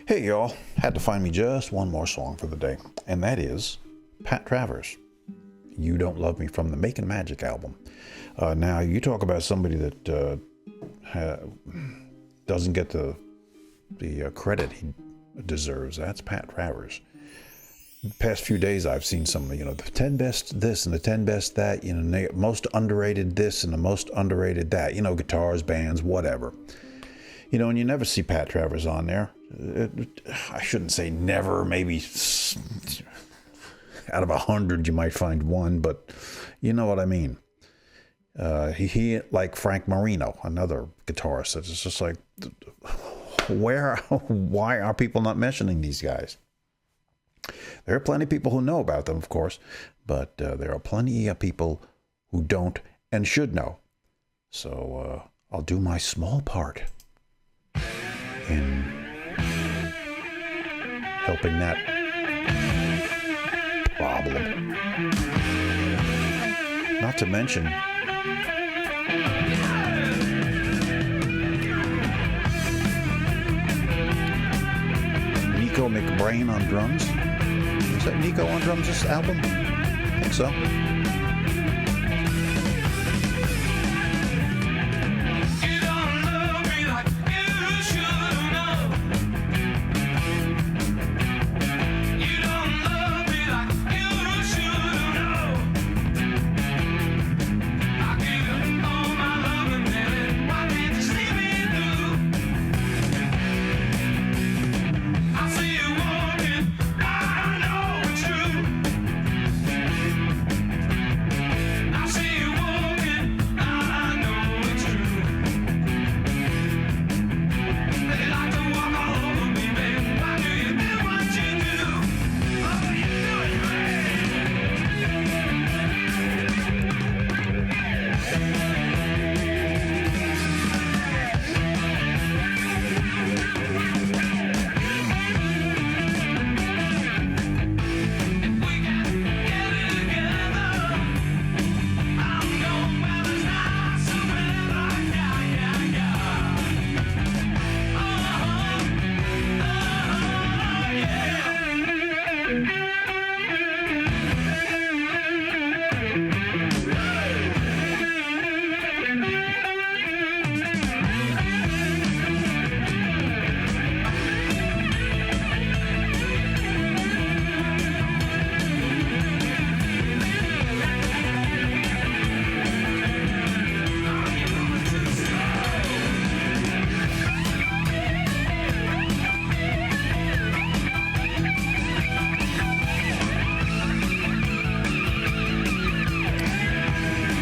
Hey y'all, had to find me just one more song for the day, and that is Pat Travers, You Don't Love Me from the Making Magic album. Now, you talk about somebody that doesn't get the credit he deserves. That's Pat Travers. The past few days I've seen some, the 10 best this and the 10 best that, most underrated this and the most underrated that, guitars, bands, whatever. And you never see Pat Travers on there. I shouldn't say never, maybe out of 100 you might find one, but you know what I mean. He like Frank Marino, another guitarist. It's just like, why are people not mentioning these guys? There are plenty of people who know about them, of course, but there are plenty of people who don't and should know. So I'll do my small part in helping that problem. Not to mention Nicko McBrain on drums. Is that Nicko on drums this album? I think so.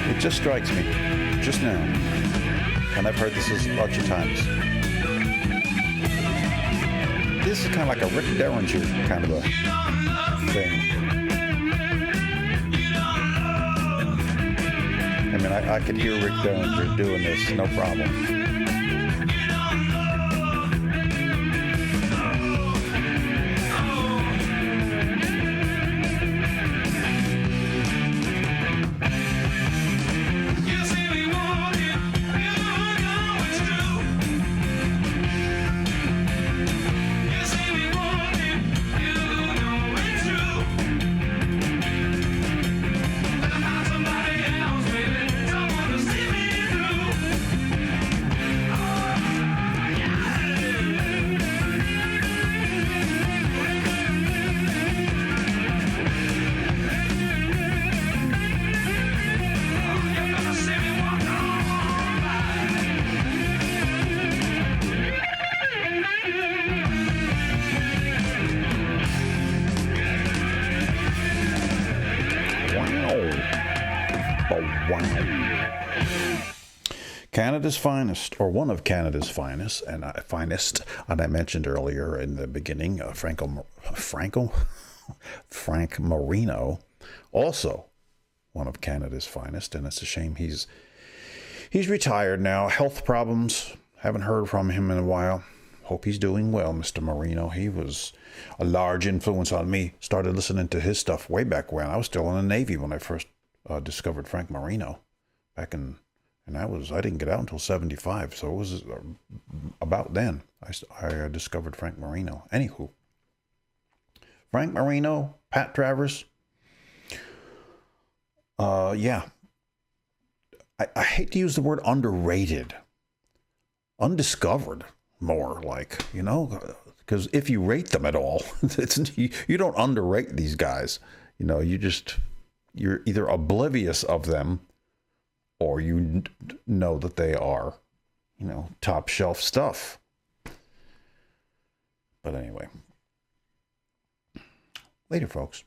It just strikes me, just now, and I've heard this a bunch of times. This is kind of like a Rick Derringer kind of a thing. I mean, I could hear Rick Derringer doing this, no problem. Canada's finest, or one of Canada's finest, and I mentioned earlier in the beginning, Frank Marino, also one of Canada's finest, and it's a shame he's retired now. Health problems, haven't heard from him in a while. Hope he's doing well, Mr. Marino. He was a large influence on me. Started listening to his stuff way back when I was still in the Navy when I first discovered Frank Marino back in And I didn't get out until 75, so it was about then I discovered Frank Marino. Anywho, Frank Marino, Pat Travers. Yeah. I hate to use the word underrated. Undiscovered, more like, you know, because if you rate them at all, you don't underrate these guys. You know, you're either oblivious of them, or you know that they are, you know, top shelf stuff. But anyway, later, folks.